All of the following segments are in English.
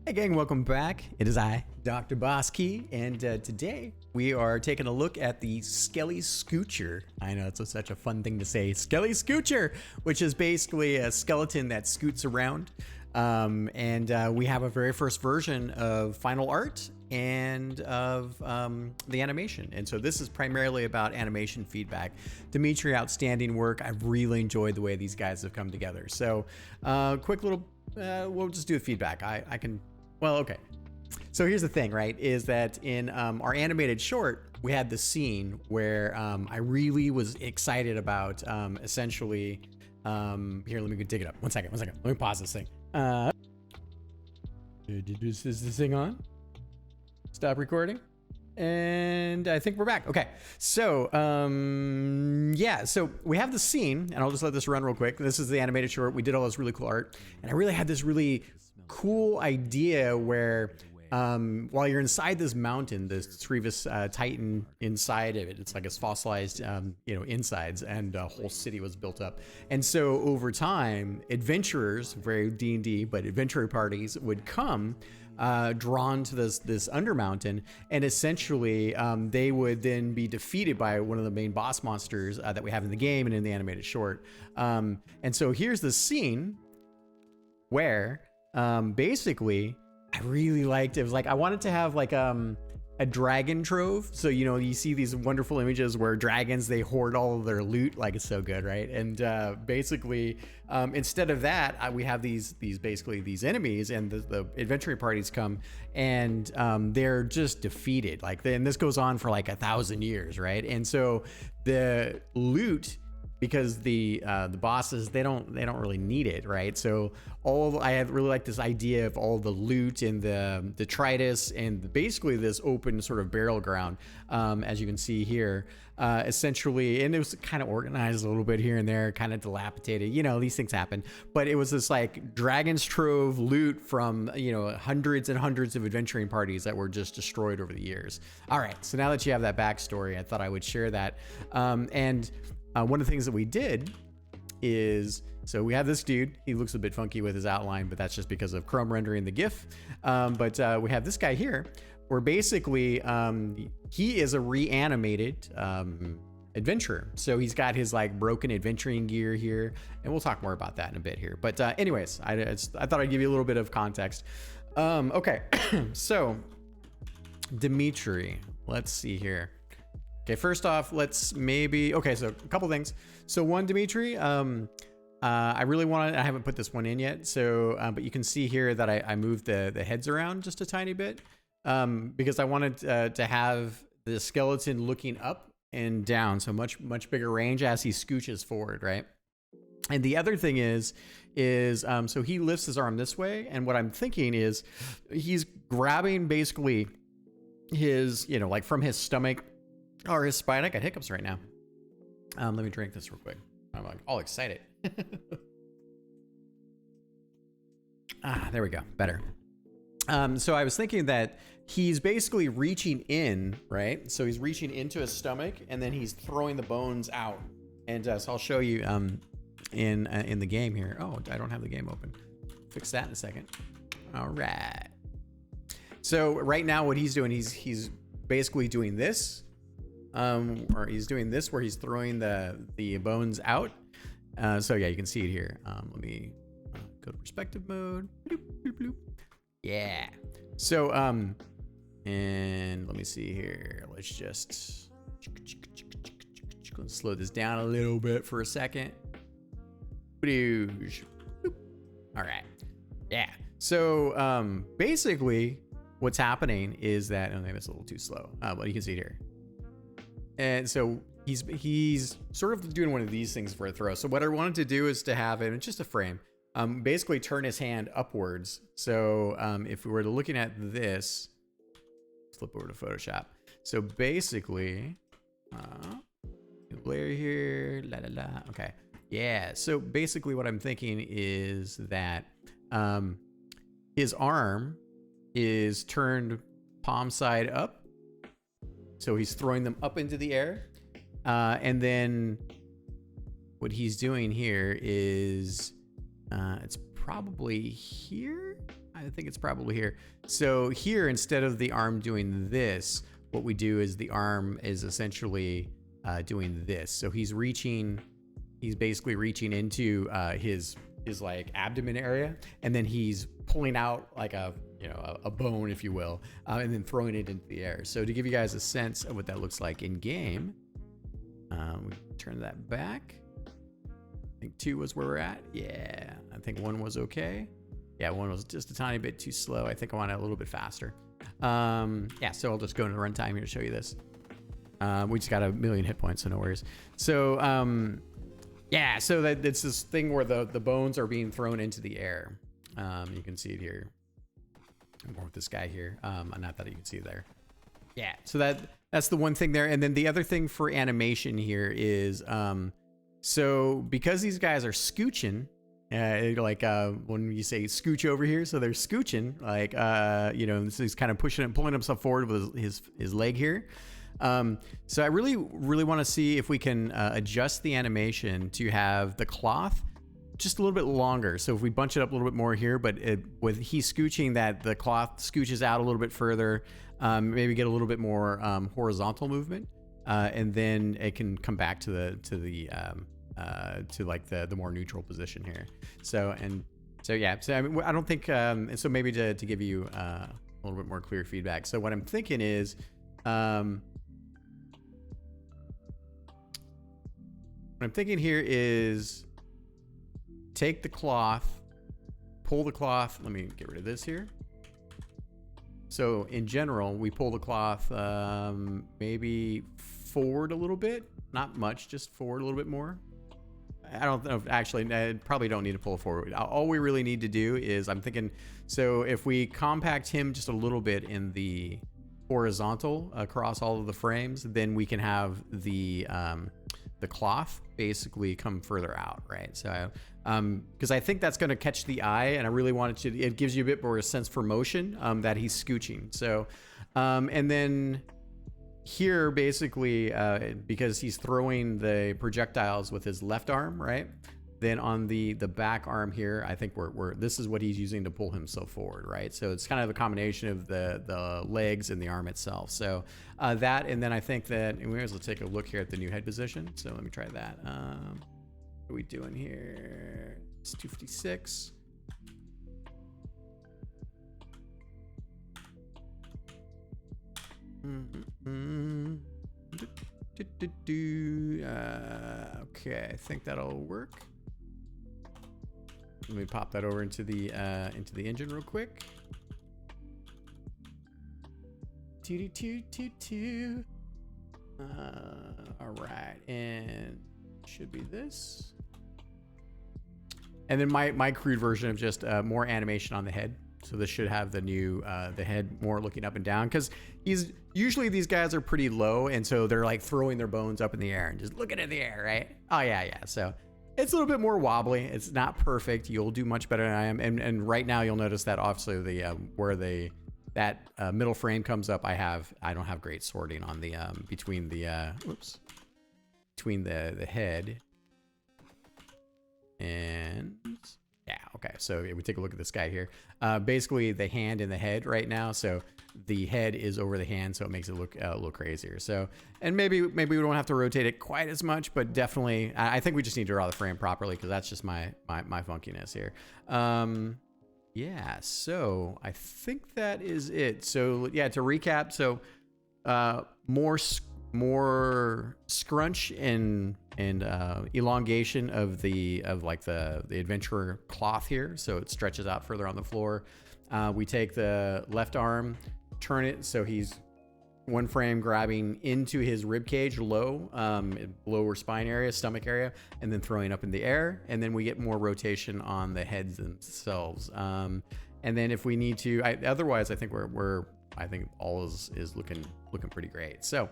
Hey gang, welcome back. It is I, DrBossKey, and today we are taking a look at the Skele Schoocher. I know it's such a fun thing to say, Skele Schoocher, which is basically a skeleton that scoots around. We have a very first version of final art and of the animation. And so this is primarily about animation feedback. Dimitri, outstanding work. I've really enjoyed the way these guys have come together. So quick little, we'll just do a feedback. I can, well, okay. So here's the thing, right, is that in our animated short, we had the scene where I really was excited about essentially, here, let me go dig it up. One second. Let me pause this thing. Is this thing on? Stop recording. And I think we're back. Okay. So, yeah, so we have the scene, and I'll just let this run real quick. This is the animated short. We did all this really cool art, and I really had this really cool idea where while you're inside this mountain, this Sreevus Titan inside of it, it's like it's fossilized, insides, and a whole city was built up. And so over time, adventurers, very D&D, but adventure parties would come drawn to this undermountain, and essentially they would then be defeated by one of the main boss monsters that we have in the game and in the animated short. And so here's the scene where basically I really liked it. It was like I wanted to have like a dragon trove. So, you know, you see these wonderful images where dragons, they hoard all of their loot. Like, it's so good, right? And basically, instead of that, we have these enemies, and the adventuring parties come, and they're just defeated. Like, and this goes on for like 1,000 years, right? And so the loot, because the bosses, they don't really need it, right? So I had really liked this idea of all the loot and the detritus and basically this open sort of burial ground, as you can see here, essentially. And it was kind of organized a little bit here and there, kind of dilapidated. You know, these things happen. But it was this like Dragon's Trove loot from, you know, hundreds and hundreds of adventuring parties that were just destroyed over the years. All right, so now that you have that backstory, I thought I would share that. One of the things that we did is, so we have this dude. He looks a bit funky with his outline, but that's just because of Chrome rendering the GIF. But we have this guy here, where basically he is a reanimated adventurer. So he's got his like broken adventuring gear here, and we'll talk more about that in a bit here. But anyways, I thought I'd give you a little bit of context. Okay, so Dimitri, let's see here. Okay, first off, let's maybe, okay, so a couple things. So one, Dimitri, I really wanted, I haven't put this one in yet, so, but you can see here that I moved the heads around just a tiny bit, because I wanted to have the skeleton looking up and down, so much bigger range as he scooches forward, right? And the other thing is so he lifts his arm this way, and what I'm thinking is he's grabbing basically his, you know, like from his stomach or his spine. I got hiccups right now. Let me drink this real quick. I'm like all excited. There we go. Better. So I was thinking that he's basically reaching in, right? So he's reaching into his stomach, and then he's throwing the bones out. And so I'll show you in the game here. Oh, I don't have the game open. Fix that in a second. All right. So right now what he's doing, he's basically doing this. Or he's doing this where he's throwing the bones out. So yeah, you can see it here. Let me go to perspective mode. Bloop, bloop, bloop. Yeah. So and let me see here. Let's just slow this down a little bit for a second. Bloop. All right. Yeah. So basically, what's happening is that, oh, maybe it's a little too slow. But you can see it here. And so he's sort of doing one of these things for a throw. So what I wanted to do is to have it in just a frame, basically turn his hand upwards. So if we were to looking at this, flip over to Photoshop. So basically, layer here, la la la. Okay, yeah. So basically, what I'm thinking is that his arm is turned palm side up. So he's throwing them up into the air. And then what he's doing here is, it's probably here. I think it's probably here. So here, instead of the arm doing this, what we do is the arm is essentially doing this. So he's basically reaching into his like abdomen area, and then he's pulling out like a bone, if you will, and then throwing it into the air. So to give you guys a sense of what that looks like in game, we turn that back. I think 2 was where we're at. Yeah, I think 1 was okay. Yeah, 1 was just a tiny bit too slow. I think I want it a little bit faster. Yeah, so I'll just go into runtime here to show you this. We just got 1,000,000 hit points, so no worries. So yeah, so that it's this thing where the bones are being thrown into the air. You can see it here. More with this guy here. Not that you can see it there. Yeah, so that's the one thing there. And then the other thing for animation here is, so because these guys are scooching, like when you say scooch over here, so they're scooching, like so he's kind of pushing and pulling himself forward with his leg here. So I really want to see if we can adjust the animation to have the cloth just a little bit longer. So if we bunch it up a little bit more here, but with he scooching, that the cloth scooches out a little bit further, maybe get a little bit more horizontal movement, and then it can come back to like the more neutral position here. So yeah. So I mean, I don't think. So maybe to give you a little bit more clear feedback. So what I'm thinking is. What I'm thinking here is take the cloth, pull the cloth. Let me get rid of this here. So in general, we pull the cloth maybe forward a little bit, not much, just forward a little bit more. I don't know. Actually, I probably don't need to pull it forward. All we really need to do is, I'm thinking, so if we compact him just a little bit in the horizontal across all of the frames, then we can have the cloth basically come further out, right? So because I think that's going to catch the eye, and I really want it gives you a bit more sense for motion, that he's scooching. So and then here basically because he's throwing the projectiles with his left arm, right? Then on the back arm here, I think this is what he's using to pull himself forward, right? So it's kind of a combination of the legs and the arm itself. So that, and then I think that, and we might as well take a look here at the new head position. So let me try that. What are we doing here? It's 256. Okay, I think that'll work. Let me pop that over into the engine real quick. All right, and should be this. And then my crude version of just more animation on the head. So this should have the new the head more looking up and down, because usually these guys are pretty low, and so they're like throwing their bones up in the air and just looking at the air, right? Oh yeah. So it's a little bit more wobbly. It's not perfect. You'll do much better than I am. And right now you'll notice that also the where that middle frame comes up, I don't have great sorting on the between the head and yeah, okay. So we take a look at this guy here. Basically the hand and the head right now. So the head is over the hand, so it makes it look a little crazier. So, and maybe we don't have to rotate it quite as much, but definitely, I think we just need to draw the frame properly, because that's just my funkiness here. Yeah, so I think that is it. So yeah, to recap, so more scrunch and elongation of the adventurer cloth here, so it stretches out further on the floor. We take the left arm, turn it so he's one frame grabbing into his rib cage, lower spine area, stomach area, and then throwing up in the air. And then we get more rotation on the heads themselves. And then if we need to, otherwise I think I think all is looking pretty great. So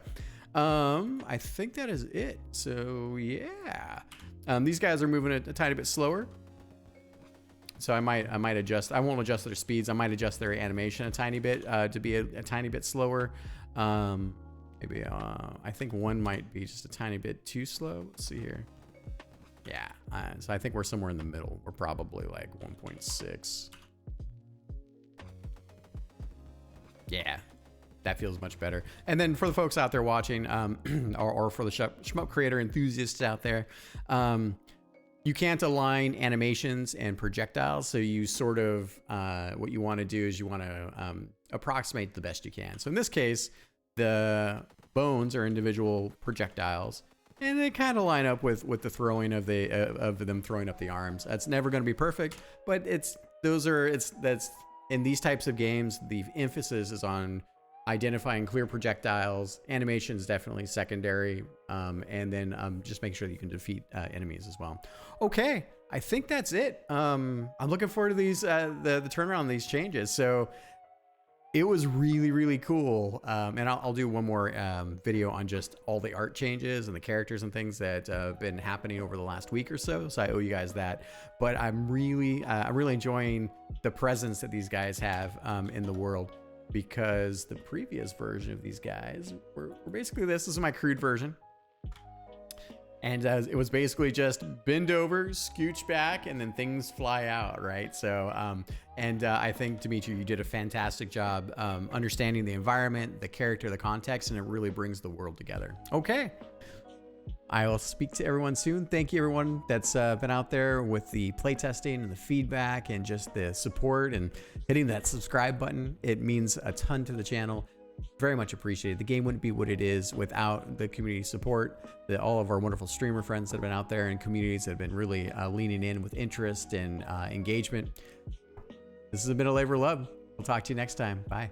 I think that is it. So yeah, these guys are moving a tiny bit slower. So I might adjust. I won't adjust their speeds. I might adjust their animation a tiny bit to be a tiny bit slower. Maybe I think one might be just a tiny bit too slow. Let's see here. Yeah, so I think we're somewhere in the middle. We're probably like 1.6. Yeah, that feels much better. And then for the folks out there watching, or for the shmup creator enthusiasts out there, you can't align animations and projectiles. So you sort of, what you want to do is you want to approximate the best you can. So in this case, the bones are individual projectiles, and they kind of line up with the throwing of them throwing up the arms. That's never going to be perfect, but that's in these types of games, the emphasis is on identifying clear projectiles. Animation is definitely secondary, and then just make sure that you can defeat enemies as well. Okay, I think that's it. I'm looking forward to these the turnaround on these changes. So it was really, really cool. And I'll do one more video on just all the art changes and the characters and things that have been happening over the last week or so. So I owe you guys that. But I'm really enjoying the presence that these guys have in the world, because the previous version of these guys were basically this. This is my crude version. And it was basically just bend over, scooch back, and then things fly out, right? So, I think, Dimitri, you did a fantastic job understanding the environment, the character, the context, and it really brings the world together. Okay. I will speak to everyone soon. Thank you, everyone that's been out there with the playtesting and the feedback and just the support and hitting that subscribe button. It means a ton to the channel. Very much appreciated. The game wouldn't be what it is without the community support, all of our wonderful streamer friends that have been out there, and communities that have been really leaning in with interest and engagement. This has been a labor of love. We'll talk to you next time. Bye.